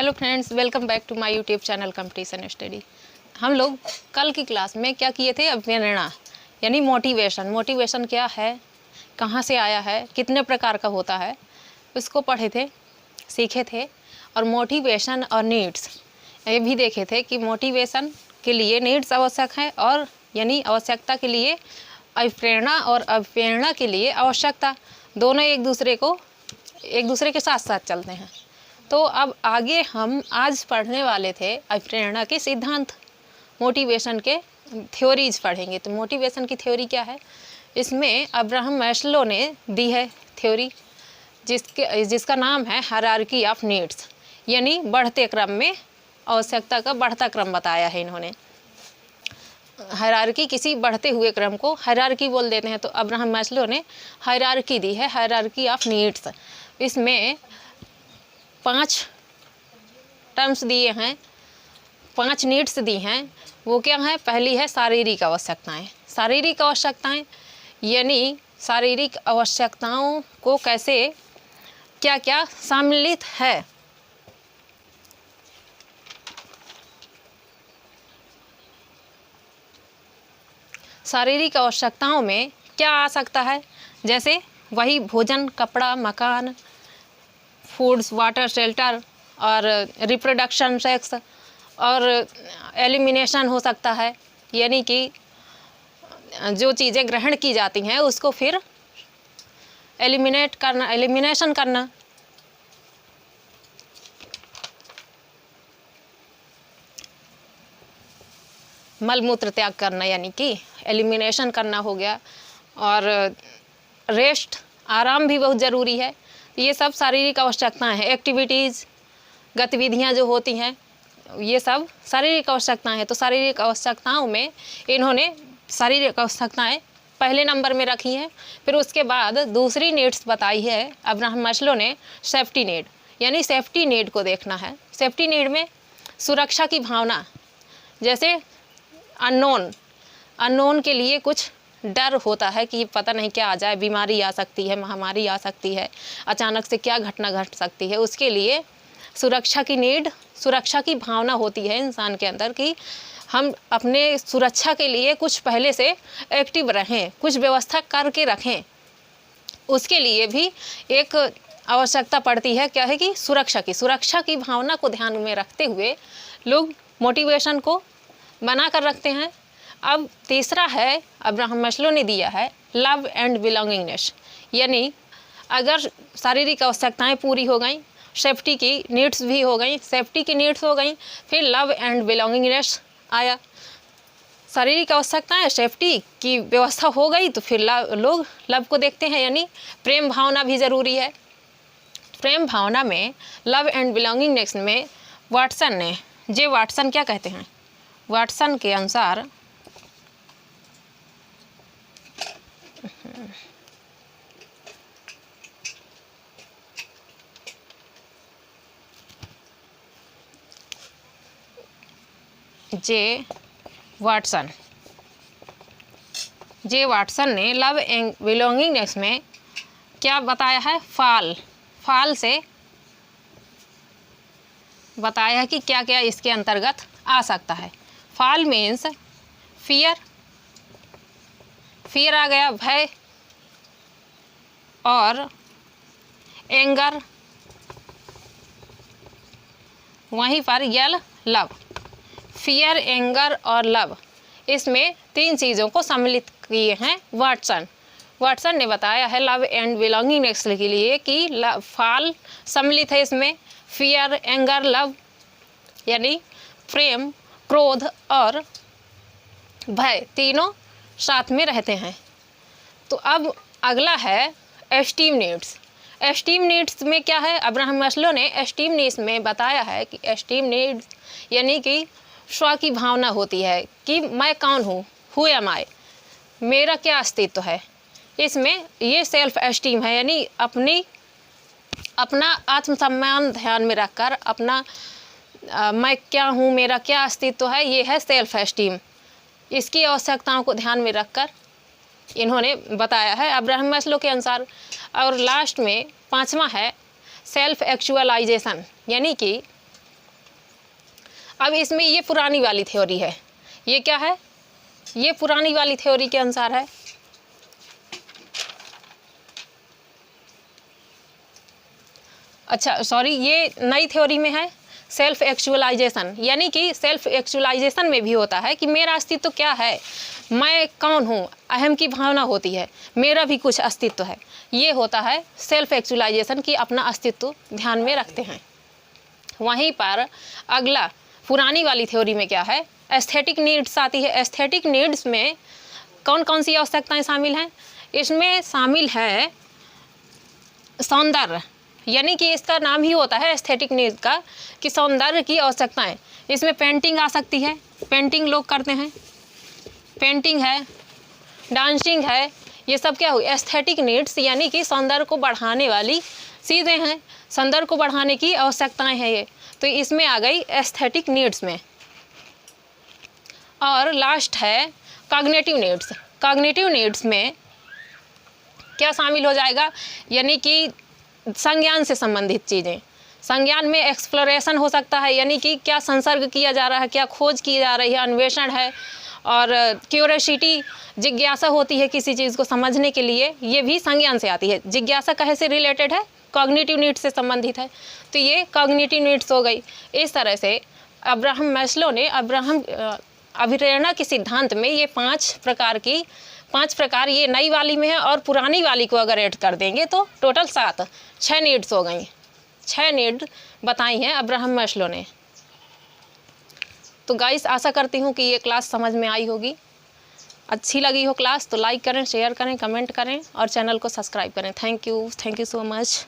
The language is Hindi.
Hello friends, welcome back to my YouTube channel competition study. हम लोग कल की क्लास में क्या किए थे, अभिप्रेरणा यानी मोटिवेशन। मोटिवेशन क्या है, कहाँ से आया है, कितने प्रकार का होता है, उसको पढ़े थे, सीखे थे। और मोटिवेशन और नीड्स ये भी देखे थे कि मोटिवेशन के लिए नीड्स आवश्यक है, और यानी आवश्यकता के लिए अभिप्रेरणा और अभिप्रेरणा के लिए आवश्यकता, दोनों एक दूसरे के साथ साथ चलते हैं। तो अब आगे हम आज पढ़ने वाले थे अभिप्रेरणा के सिद्धांत, मोटिवेशन के थ्योरीज पढ़ेंगे। तो मोटिवेशन की थ्योरी क्या है, इसमें अब्राहम मैस्लो ने दी है थ्योरी, जिसका नाम है हायरार्की ऑफ नीड्स, यानी बढ़ते क्रम में आवश्यकता का बढ़ता क्रम बताया है इन्होंने। हायरार्की, किसी बढ़ते हुए क्रम को हायरार्की बोल देते हैं। तो अब्राहम मैस्लो ने हायरार्की दी है, हायरार्की ऑफ नीड्स। इसमें 5 टर्म्स दिए हैं, 5 नीड्स दी हैं। वो क्या है, पहली है शारीरिक आवश्यकताएं। शारीरिक आवश्यकताएं यानी शारीरिक आवश्यकताओं को कैसे क्या क्या सम्मिलित है। शारीरिक आवश्यकताओं में क्या आ सकता है, जैसे वही भोजन, कपड़ा, मकान, फूड्स, वाटर, शेल्टर, और रिप्रोडक्शन, सेक्स, और एलिमिनेशन हो सकता है, यानी कि जो चीज़ें ग्रहण की जाती हैं उसको फिर एलिमिनेशन करना। मलमूत्र त्याग करना, यानी कि एलिमिनेशन करना हो गया। और रेस्ट, आराम भी बहुत ज़रूरी है। ये सब शारीरिक आवश्यकताएं हैं। एक्टिविटीज़, गतिविधियां जो होती हैं, ये सब शारीरिक आवश्यकताएं हैं। तो शारीरिक आवश्यकताओं में इन्होंने शारीरिक आवश्यकताएं पहले नंबर में रखी हैं। फिर उसके बाद दूसरी नीड्स बताई है अब्राहम मैस्लो ने, सेफ्टी नीड, यानी सेफ्टी नीड को देखना है। सेफ्टी नीड में सुरक्षा की भावना, जैसे अननोन के लिए कुछ डर होता है कि पता नहीं क्या आ जाए, बीमारी आ सकती है, महामारी आ सकती है, अचानक से क्या घटना घट सकती है। उसके लिए सुरक्षा की नीड, सुरक्षा की भावना होती है इंसान के अंदर कि हम अपने सुरक्षा के लिए कुछ पहले से एक्टिव रहें, कुछ व्यवस्था करके रखें। उसके लिए भी एक आवश्यकता पड़ती है, क्या है कि सुरक्षा की भावना को ध्यान में रखते हुए लोग मोटिवेशन को बना कर रखते हैं। अब तीसरा है, अब्राहम मैस्लो ने दिया है, लव एंड बिलोंगिंगनेस, यानी अगर शारीरिक आवश्यकताएं पूरी हो गई, सेफ्टी की नीड्स भी हो गई, सेफ्टी की नीड्स हो गई, फिर लव एंड बिलोंगिंगनेस आया। शारीरिक आवश्यकताएं, सेफ्टी की व्यवस्था हो गई, तो फिर लोग लव को देखते हैं, यानी प्रेम भावना भी ज़रूरी है। प्रेम भावना में लव एंड बिलोंगिंगनेस में वाटसन क्या कहते हैं, वाटसन के अनुसार जे वाटसन ने लव एंड बिलोंगिंगनेस में क्या बताया है, फाल से बताया है कि क्या क्या इसके अंतर्गत आ सकता है। फाल मीन्स फियर आ गया, भय, और एंगर, वहीं पर लव। फियर, एंगर और लव, इसमें 3 चीज़ों को सम्मिलित किए हैं वाटसन ने बताया है लव एंड बिलोंगिंगनेस के लिए कि फाल सम्मिलित है इसमें, फियर, एंगर, लव, यानी प्रेम, क्रोध और भय तीनों साथ में रहते हैं। तो अब अगला है एस्टीम नीड्स। एस्टीम नीड्स में क्या है, अब्राहम मैस्लो ने एस्टीम नीड्स में बताया है कि एस्टीम नीड्स यानी कि स्व की भावना होती है कि मैं कौन हूँ, हु एम आई, मेरा क्या अस्तित्व है। इसमें ये सेल्फ एस्टीम है, यानी अपना आत्मसम्मान ध्यान में रखकर अपना मैं क्या हूँ, मेरा क्या अस्तित्व है, ये है सेल्फ एस्टीम। इसकी आवश्यकताओं को ध्यान में रखकर इन्होंने बताया है अब्राहम मैस्लो के अनुसार। और लास्ट में 5वां है सेल्फ एक्चुअलाइजेशन, यानी कि अब इसमें ये पुरानी वाली थ्योरी है, ये क्या है, ये पुरानी वाली थ्योरी के अनुसार है। अच्छा सॉरी, ये नई थ्योरी में है सेल्फ एक्चुअलाइजेशन, यानी कि सेल्फ एक्चुअलाइजेशन में भी होता है कि मेरा अस्तित्व क्या है, मैं कौन हूँ, अहम की भावना होती है, मेरा भी कुछ अस्तित्व है। ये होता है सेल्फ एक्चुअलाइजेशन की अपना अस्तित्व ध्यान में रखते हैं। वहीं पर अगला पुरानी वाली थ्योरी में क्या है, एस्थेटिक नीड्स आती है। एस्थेटिक नीड्स में कौन कौन सी आवश्यकताएं शामिल हैं, इसमें शामिल है सौंदर्य, यानी कि इसका नाम ही होता है एस्थेटिक नीड्स का कि सौंदर्य की आवश्यकताएं। इसमें पेंटिंग आ सकती है, पेंटिंग लोग करते हैं, पेंटिंग है, डांसिंग है, ये सब क्या हुई एस्थेटिक नीड्स, यानी कि सौंदर्य को बढ़ाने वाली चीज़ें हैं, सौंदर्य को बढ़ाने की आवश्यकताएं हैं ये, तो इसमें आ गई एस्थेटिक नीड्स में। और लास्ट है कॉग्निटिव नीड्स। कॉग्निटिव नीड्स में क्या शामिल हो जाएगा, यानी कि संज्ञान से संबंधित चीज़ें। संज्ञान में एक्सप्लोरेशन हो सकता है, यानी कि क्या संसर्ग किया जा रहा है, क्या खोज की जा रही है, अन्वेषण है, और क्यूरियोसिटी जिज्ञासा होती है किसी चीज़ को समझने के लिए, ये भी संज्ञान से आती है। जिज्ञासा कहे से रिलेटेड है, कॉग्निटिव नीड्स से संबंधित है, तो ये कॉग्निटिव नीड्स हो गई। इस तरह से अब्राहम मैस्लो ने अभिप्रेरणा के सिद्धांत में ये पांच प्रकार ये नई वाली में है, और पुरानी वाली को अगर ऐड कर देंगे तो टोटल 6 नीड्स हो गई। 6 नीड बताई हैं अब्राहम मैस्लो ने। तो गाइस आशा करती हूँ कि ये क्लास समझ में आई होगी। अच्छी लगी हो क्लास तो लाइक करें, शेयर करें, कमेंट करें और चैनल को सब्सक्राइब करें। Thank you so much.